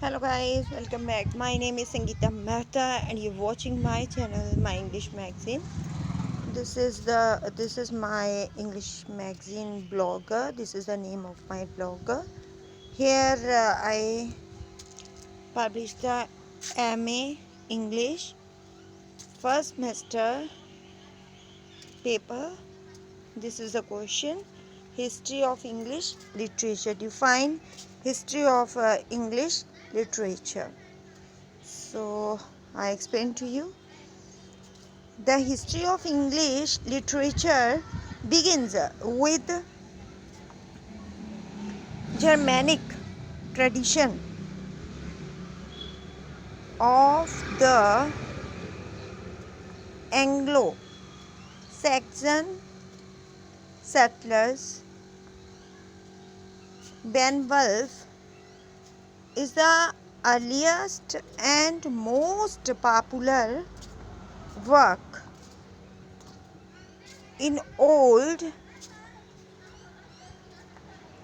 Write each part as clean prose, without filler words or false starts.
Hello guys, welcome back. My name is Sangeeta Mehta and you're watching my channel, My English Magazine. This is my English magazine blogger. This is the name of my blogger. Here I publish the MA English first semester paper. This is the question: History of English Literature. Define history of English literature. So I explain to you. The history of English literature begins with Germanic tradition of the Anglo-Saxon settlers. Beowulf is the earliest and most popular work in Old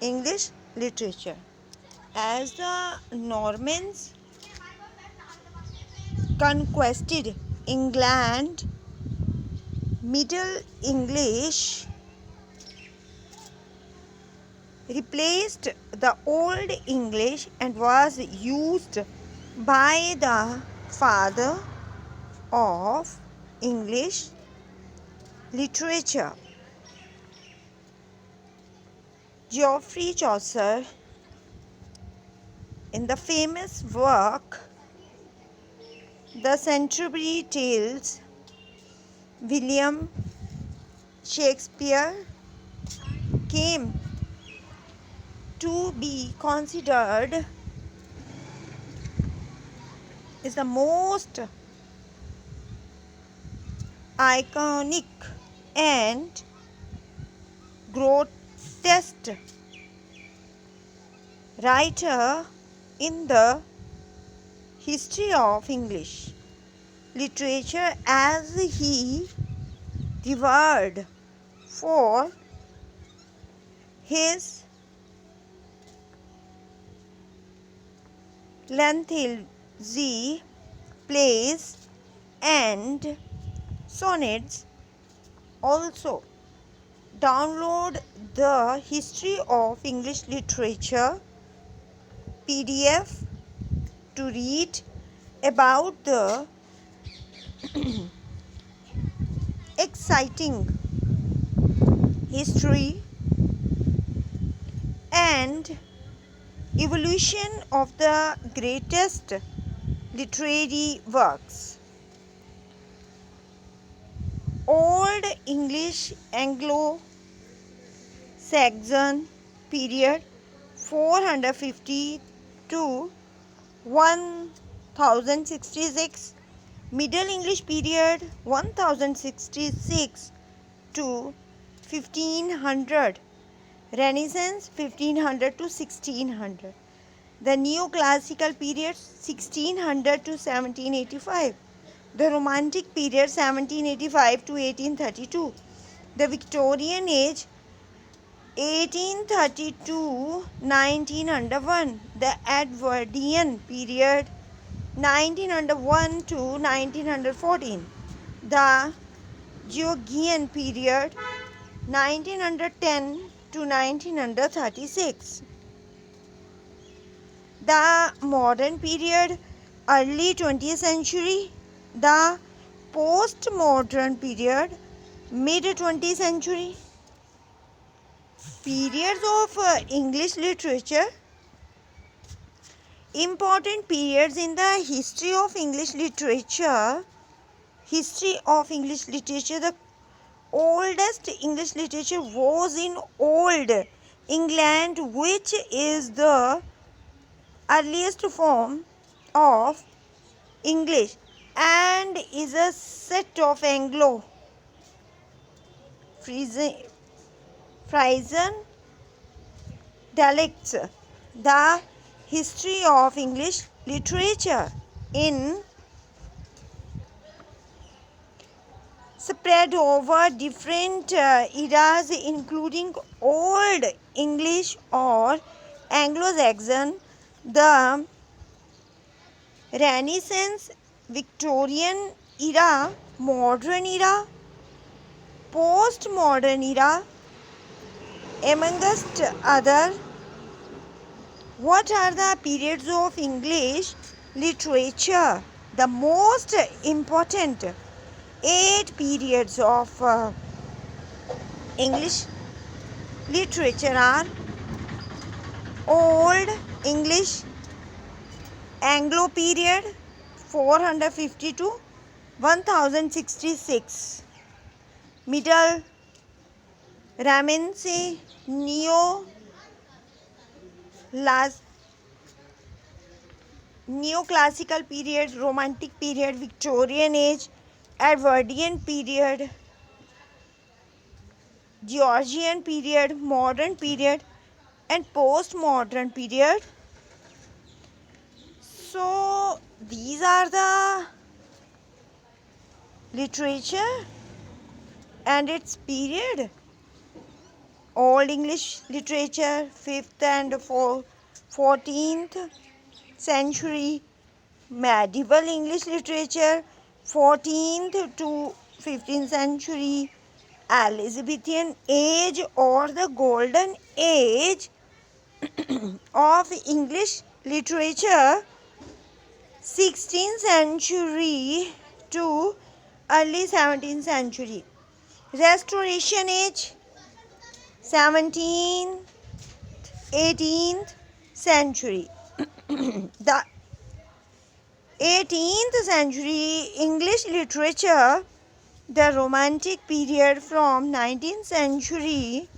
English literature. As the Normans conquered England, Middle English replaced the Old English and was used by the father of English literature, Geoffrey Chaucer, in the famous work The Canterbury Tales. William Shakespeare came to be considered is the most iconic and grotesque writer in the history of English literature, as he revered for his lengthy plays and sonnets. Also, download the History of English Literature PDF to read about the exciting history and evolution of the greatest literary works. Old English Anglo-Saxon period 450 to 1066, Middle English period 1066 to 1500, Renaissance 1500 to 1600, the Neoclassical period 1600 to 1785, the Romantic period 1785 to 1832, the Victorian age 1832 1901, the Edwardian period 1901 to 1914, the Georgian period 1910 to 1936, the modern period early 20th century, the postmodern period mid 20th century. Periods of English literature. Important periods in the history of English literature. History of English literature. The oldest English literature was in Old England, which is the earliest form of English and is a set of Anglo-Frisian dialects. The history of English literature in spread over different eras, including Old English or Anglo-Saxon, the Renaissance, Victorian era, modern era, postmodern era, amongst other. What are the periods of English literature? The most important 8 periods of English literature are Old English, Anglo period 450 to 1066, Middle Romance, Neoclassical period, Romantic period, Victorian age, Edwardian period, Georgian period, modern period, and postmodern period. So these are the literature and its period. Old English literature, 5th and 14th century. Medieval English literature, 14th to 15th century. Elizabethan age or the golden age of English literature, 16th century to early 17th century. Restoration age, 17th 18th century. The 18th century English literature, the Romantic period from 19th century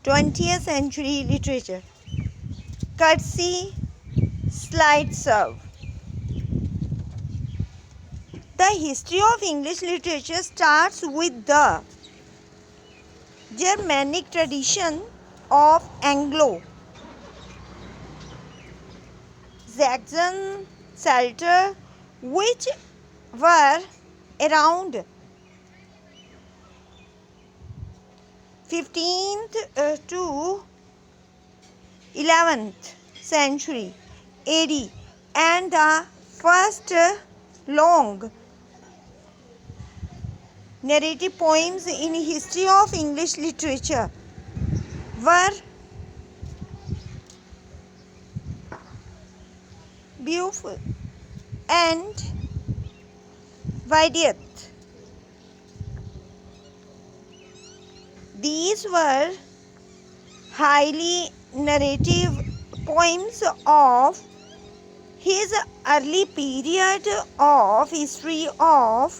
20th century literature. Courtesy, slide serve. The history of English literature starts with the Germanic tradition of Anglo, Saxon, Celtic, which were around 15th to 11th century AD, and the first long narrative poems in history of English literature were Beowulf and Widieth. These were highly narrative poems of his early period of history of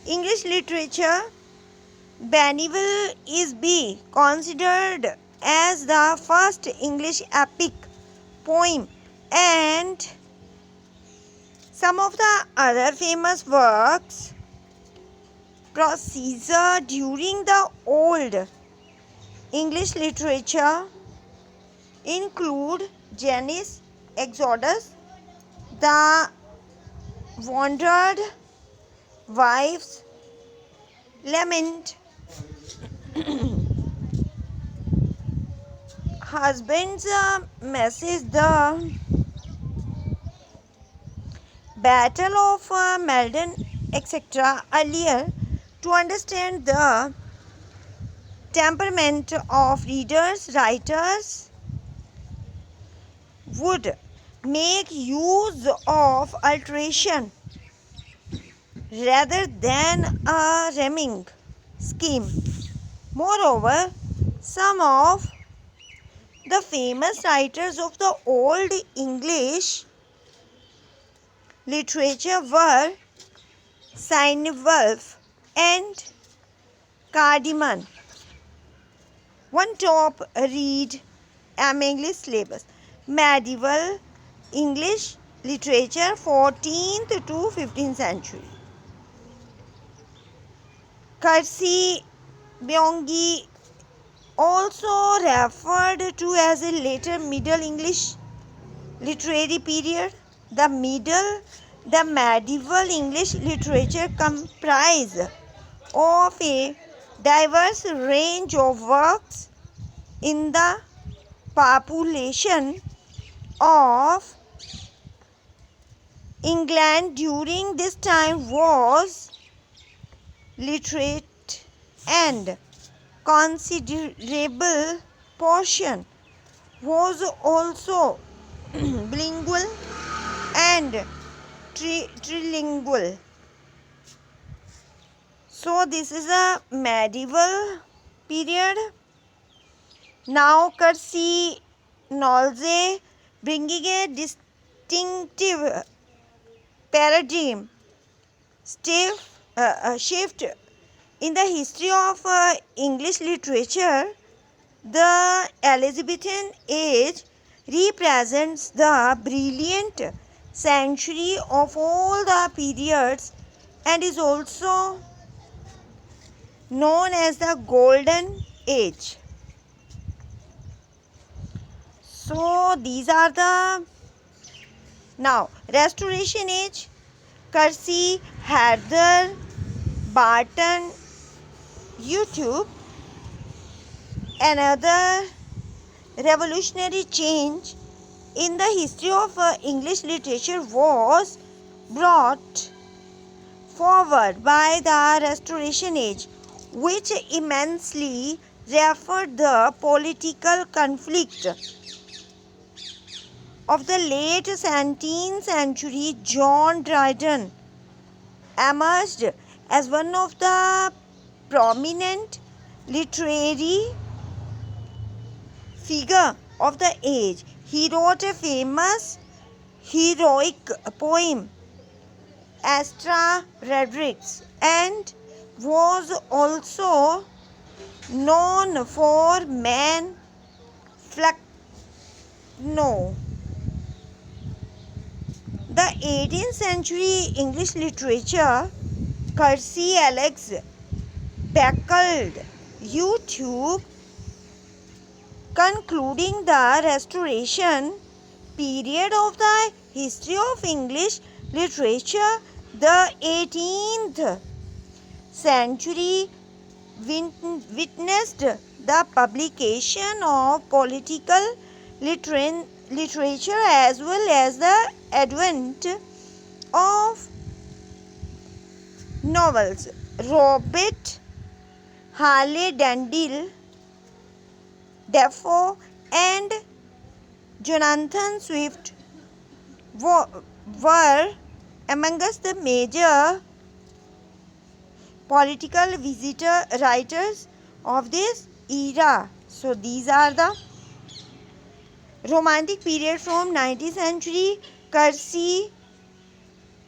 English literature. Beneville is be considered as the first English epic poem, and some of the other famous works procedure during the Old English literature include Genesis, Exodus, The Wandered Wife's Lament, Husband's Message, The Battle of Maldon, etc. Earlier, to understand the temperament of readers, writers would make use of alteration rather than a rhyming scheme. Moreover, some of the famous writers of the Old English literature were Cynewulf and Cardamon. One top read English syllabus. Medieval English literature, 14th to 15th century. Courtesy Beongi, also referred to as a later Middle English literary period. The medieval English literature comprised of a diverse range of works in the population of England during this time was literate, and considerable portion was also bilingual and trilingual. So this is a medieval period. Now Kursi Knowlesy bringing a distinctive paradigm shift in the history of English literature. The Elizabethan age represents the brilliant century of all the periods and is also known as the Golden Age. So these are the now Restoration Age. Kersey, Heather, Barton, YouTube. Another revolutionary change in the history of English literature was brought forward by the Restoration Age, which immensely referred the political conflict of the late 17th century. John Dryden emerged as one of the prominent literary figure of the age. He wrote a famous heroic poem, Astra Redrix, and was also known for Man Flacno. The 18th century English literature, Kersey Alex Beckled, YouTube, concluding the Restoration period of the history of English literature. The 18th century witnessed the publication of political literature as well as the advent of novels. Robert Harley Dandel, Defoe, and Jonathan Swift were amongst the major political writers of this era. So these are the Romantic period from 19th century. Kersey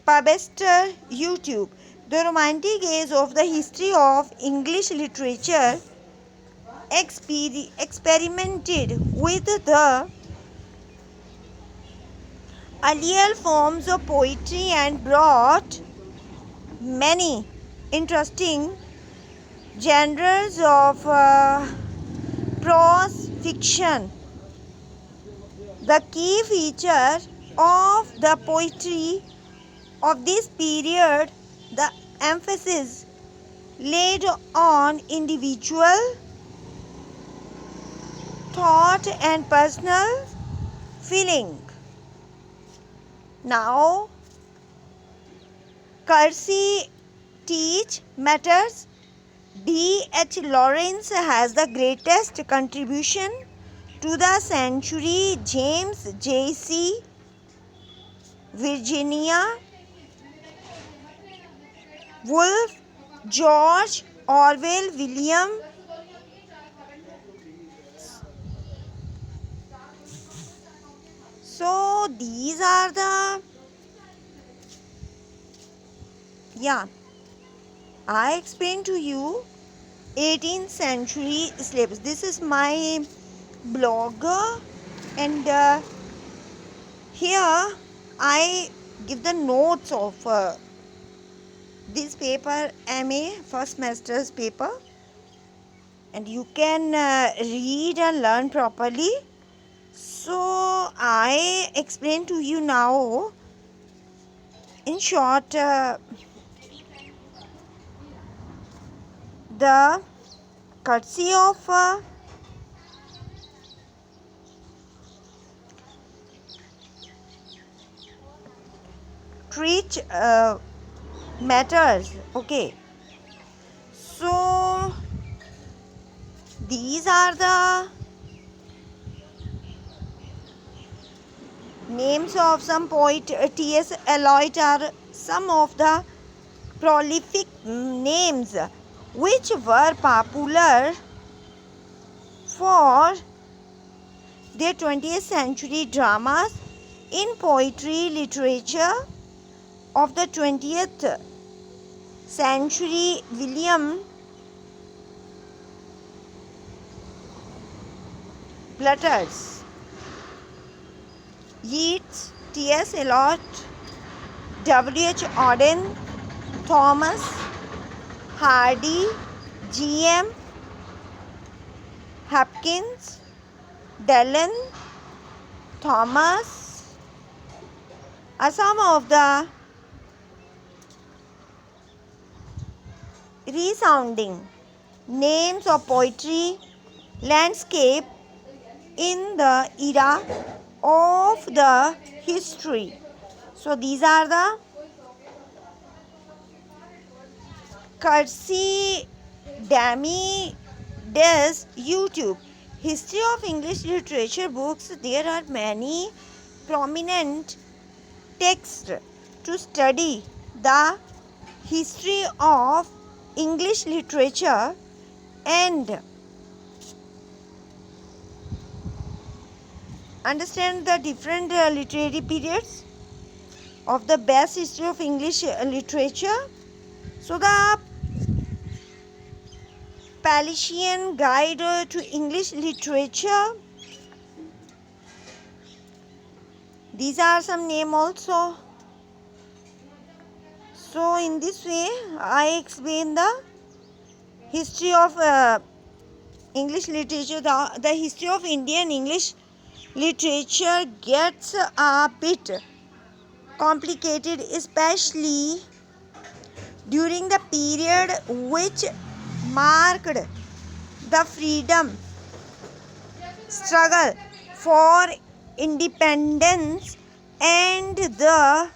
Pabester, YouTube. The Romantic age of the history of English literature experimented with the earlier forms of poetry and brought many interesting genres of prose fiction. The key feature of the poetry of this period, the emphasis laid on individual thought and personal feeling. Now, Kersey teach matters. D.H. Lawrence has the greatest contribution to the century. James J.C. Virginia Woolf, George Orwell, William So these are the I explained to you 18th century slaves. This is my blog, and here I give the notes of this paper, MA first semester's paper, and you can read and learn properly. So I explain to you now in short the courtesy of street matters. Okay, so these are the names of some poet. T.S. Eliot are some of the prolific names which were popular for their 20th century dramas. In poetry literature of the 20th century, William Butler's Yeats, T.S. Eliot, W.H. Auden, Thomas Hardy, G.M. Hopkins, Dylan Thomas are some of the resounding names of poetry landscape in the era of the history. So these are the courtesy Dami des YouTube History of English Literature books. There are many prominent texts to study the history of English literature and understand the different literary periods of the best history of English literature. So the Palatian Guide to English Literature. These are some names also. So in this way, I explain the history of English literature. The history of Indian English literature gets a bit complicated, especially during the period which marked the freedom struggle for independence and the